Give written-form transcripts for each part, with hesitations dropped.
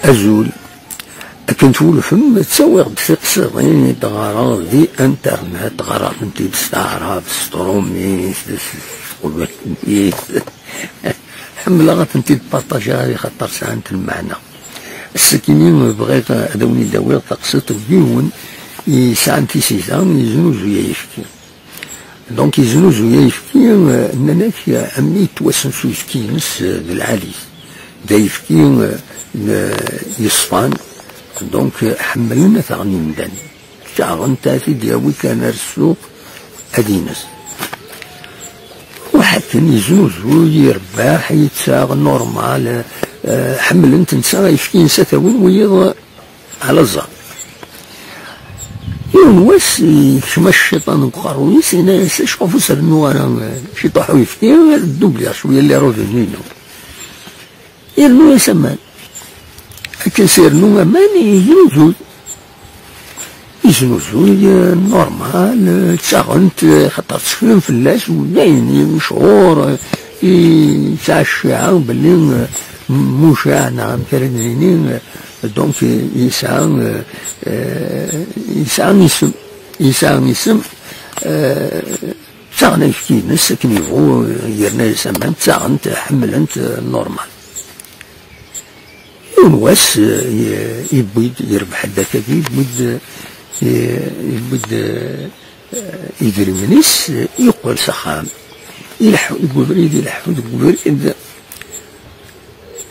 أزول كنت ولفم تسويغ تقصدين تغرى دي انترنت غرى انتي تستعرض ستروميس قلبك حملة غا انتي تبارطاجيها لي خاطر ساعات المعنى السكينين بغيت ادوني داوي تقصد ديون يسعن في سيزان يزنوزو يفكي دونك يزنوزو يفكي اننا في امني توسنسو يفكينس بالعالي دا يفكي يصفان دونك حملنا ثاني مدن شاغن تاتي دياوي كان السوق ادينس وحتى يزوزو يرباح يتساغ نورمال حمل انت نسا يفكين ستاوين ويض على الزهر يونوس كما الشيطان قارويس هنا شوفوا سرنو انا شي طاحو يفكي الدوبليا شويه اللي روفنينو يرنو يسمان كنسير نو ماني يزنوزو نورمال تشاغنت خاطر تسكن فلاس وداين شعور يتعشى باللي مشاع نعم كردينين دونك يسعى اسم تاغنا يفكي ناس كنيفو يرنا يسمان تاغنت حملنت نورمال ونواس يبيد يربح هداك يبيد يدري منيس يقول سخام يلحو يقول بريد يلحو يقول بريد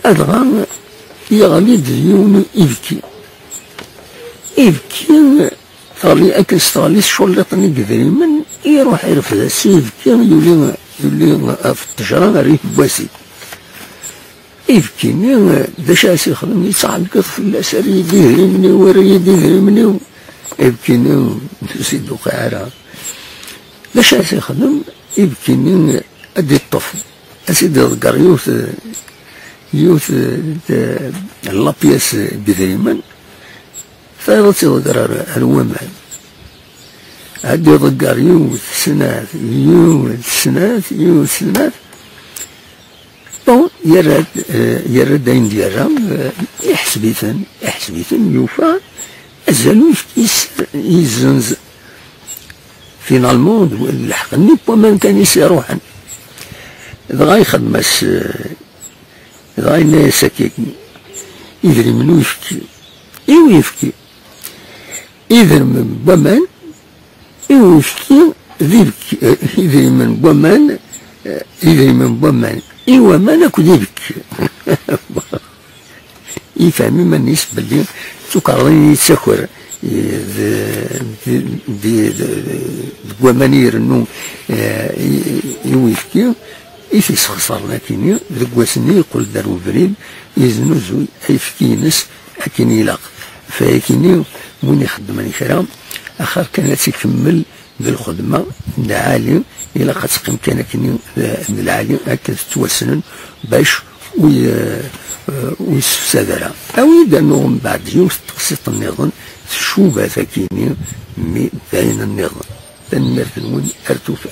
أدغى يغلي ديون يبكي طالي أكل ستاليس شولطني قدري من يروح يرفض يبكي يولي في التجرة ريح بواسي يبكيني داش يخدم يصعد في الاسر يدير مني وريد يدير مني يبكيني سيدو قاعرة داش يخدم يبكيني ادي الطفل اسيدي ذكر يوث لابياس بدريما فايضتي ذكر الومان ادي ذكر يوث سنات بون يرد داين ديالها يحسبيثن يوفى أزالو يزنز فينالمون الحقني بومان كان يسيروحن دغا يخدمس دغا الناس هكاك يدري منو يفكي إذا من بومان يفكي يدري من بومان إيوا ما ناكل يبكي يفهمي ما نيس بلي سكرني يتسكر دي وماني يرنو يويفكي يسخسر لكن ذكواسني يقول دارو بريد يزنوزو يفكينس أكين يلاق فاكيني مون يخدمني كرام آخر كانت يكمل بالخدمة العالي إلا قد تقيم كان كني العالي هكا تتوسنن باش ويستفسدها أو إذا من بعد يوم تقسيط النظام شوبة ثكيني بين النظام تنمر في الون أرتوفا